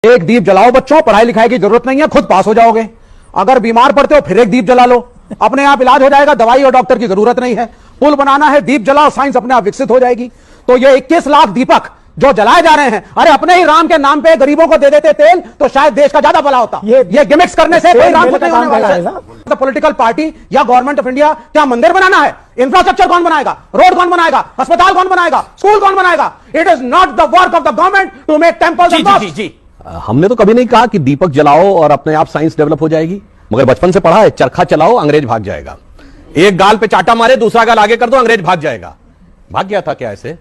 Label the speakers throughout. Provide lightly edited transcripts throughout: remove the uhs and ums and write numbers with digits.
Speaker 1: एक दीप जलाओ बच्चों, पढ़ाई लिखाई की जरूरत नहीं है, खुद पास हो जाओगे। अगर बीमार पड़ते हो फिर एक दीप जला लो, अपने आप इलाज हो जाएगा, दवाई और डॉक्टर की जरूरत नहीं है। पुल बनाना है, दीप जलाओ, साइंस अपने आप विकसित हो जाएगी। तो ये 21 लाख दीपक जो जलाए जा रहे हैं, अरे अपने ही राम के नाम पे गरीबों को दे देते तेल तो शायद देश का ज्यादा भला होता। ये गिमिक्स करने से कोई राम नहीं होने वाला है। तो पॉलिटिकल पार्टी या गवर्नमेंट ऑफ इंडिया क्या मंदिर बनाना है? इंफ्रास्ट्रक्चर कौन बनाएगा? रोड कौन बनाएगा? अस्पताल कौन बनाएगा? स्कूल कौन बनाएगा? It is not the work of the government to make temples and mosques.
Speaker 2: हमने तो कभी नहीं कहा कि दीपक जलाओ और अपने आप साइंस डेवलप हो जाएगी, मगर बचपन से पढ़ा है, चरखा चलाओ अंग्रेज भाग जाएगा। एक गाल पे चाटा मारे, दूसरा गाल आगे कर दो, अंग्रेज भाग जाएगा। भाग गया था क्या? ऐसे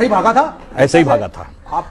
Speaker 1: ही भागा था,
Speaker 2: ऐसे ही भागा था।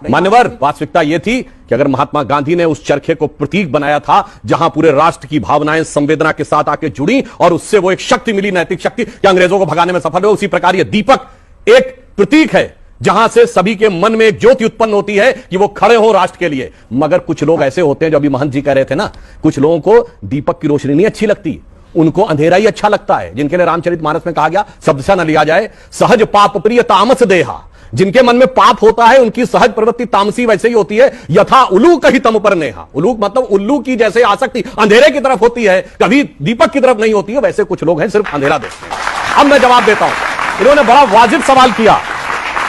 Speaker 2: मान्यवर, वास्तविकता यह थी कि अगर महात्मा गांधी ने उस चरखे को प्रतीक बनाया था जहां पूरे राष्ट्र की भावनाएं संवेदना के साथ आके जुड़ी और उससे वो एक शक्ति मिली, नैतिक शक्ति, कि अंग्रेजों को भगाने में सफल हुए, उसी प्रकार यह दीपक एक प्रतीक है जहां से सभी के मन में एक ज्योति उत्पन्न होती है कि वो खड़े हो राष्ट्र के लिए। मगर कुछ लोग ऐसे होते हैं, जो अभी महंत जी कह रहे थे ना, कुछ लोगों को दीपक की रोशनी नहीं अच्छी लगती, उनको अंधेरा ही अच्छा लगता है, जिनके लिए रामचरितमानस में कहा गया, शब्द से न लिया जाए, सहज पाप प्रिय तामस देहा। जिनके मन में पाप होता है उनकी सहज प्रवृत्ति तामसी वैसे ही होती है। यथा उल्लू कही तम पर नेहा, उल्लू मतलब उल्लू की जैसे आसक्ति अंधेरे की तरफ होती है, कभी दीपक की तरफ नहीं होती है, वैसे कुछ लोग हैं सिर्फ अंधेरा देखते हैं। अब मैं जवाब देता हूं। इन्होंने बड़ा वाजिब सवाल किया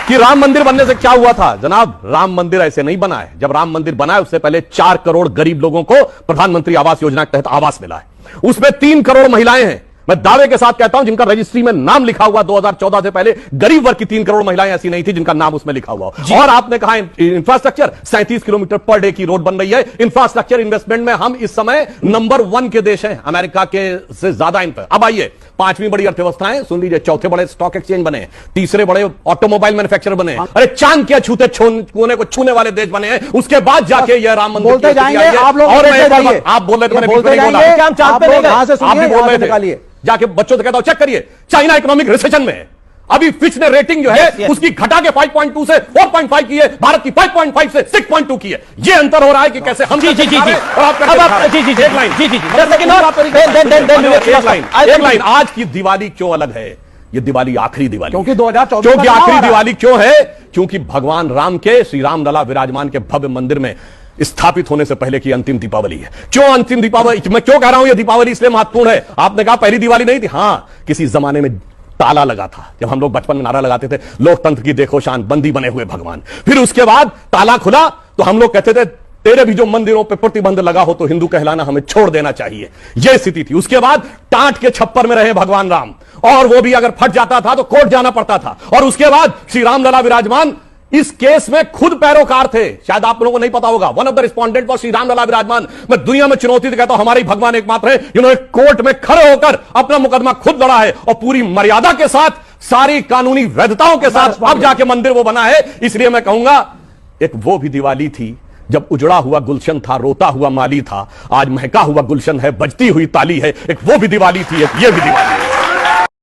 Speaker 2: कि राम मंदिर बनने से क्या हुआ था। जनाब, राम मंदिर ऐसे नहीं बना है। जब राम मंदिर बना है उससे पहले 4 करोड़ गरीब लोगों को प्रधानमंत्री आवास योजना के तहत आवास मिला है। उसमें 3 करोड़ महिलाएं हैं। मैं दावे के साथ कहता हूं जिनका रजिस्ट्री में नाम लिखा हुआ 2014 से पहले गरीब वर्ग की 3 करोड़ महिलाएं ऐसी नहीं थी जिनका नाम उसमें लिखा हुआ। और आपने कहा इंफ्रास्ट्रक्चर, 37 किलोमीटर पर डे की रोड बन रही है। इंफ्रास्ट्रक्चर इन्वेस्टमेंट में हम इस समय नंबर 1 के देश हैं, अमेरिका के से ज्यादा इन पर। अब आइए, 5वीं बड़ी अर्थव्यवस्थाएं सुन लीजिए, 4थे बड़े स्टॉक एक्सचेंज बने, 3रे बड़े ऑटोमोबाइल मैन्युफैक्चरर बने, अरे चांद के छूते कोने को छूने वाले देश बने हैं। उसके बाद जाके यह राम मंदिर
Speaker 1: बोलते जाएंगे आप लोग।
Speaker 2: और आप बोल रहे थे, मैंने बोल रहे थे, जाके बच्चों से कहता हूं चेक करिए, चाइना इकोनॉमिक रिसेशन में है। अभी फिच ने रेटिंग जो है उसकी घटा के 5.2 से 4.5 की है, भारत की 5.5 से 6.2 की है। ये अंतर हो रहा है कि कैसे हम
Speaker 3: जी
Speaker 2: और आप एक लाइन, आज की दिवाली क्यों अलग है? ये दिवाली आखिरी दिवाली,
Speaker 1: क्योंकि 2014
Speaker 2: क्योंकि आखिरी दिवाली क्यों है? क्योंकि भगवान राम के, श्री राम लला विराजमान के भव्य मंदिर में स्थापित होने से पहले की अंतिम दीपावली है। क्यों अंतिम दीपावली? मैं क्यों कह रहा हूं यह दीपावली इसलिए महत्वपूर्ण है? आपने कहा पहली दिवाली नहीं थी। हां, किसी जमाने में ताला लगा था। जब हम लोग बचपन में नारा लगाते थे, लोकतंत्र की देखो शान, बंदी बने हुए भगवान। फिर उसके बाद ताला खुला तो हम लोग कहते थे तेरे भी जो मंदिरों पे प्रतिबंध लगा हो तो हिंदू कहलाना हमें छोड़ देना चाहिए। यह स्थिति थी। उसके बाद टाट के छप्पर में रहे भगवान राम, और वो भी अगर फट जाता था तो कोर्ट जाना पड़ता था। और उसके बाद श्री राम लला विराजमान इस केस में खुद पैरोकार थे। शायद आप लोगों को नहीं पता होगा, one of the respondent for Shri Ram Lalla Virajman. मैं दुनिया में चुनौती तो कहता हूं, हमारे भगवान एकमात्र है जिन्होंने कोर्ट में खड़े होकर अपना मुकदमा खुद लड़ा है, और पूरी मर्यादा के साथ, सारी कानूनी वैधताओं के साथ अब जाके मंदिर वो बना है। इसलिए मैं कहूंगा, एक वो भी दिवाली थी जब उजड़ा हुआ गुलशन था, रोता हुआ माली था, आज महका हुआ गुलशन है, बजती हुई ताली है। एक वो भी दिवाली थी, एक ये भी दिवाली है।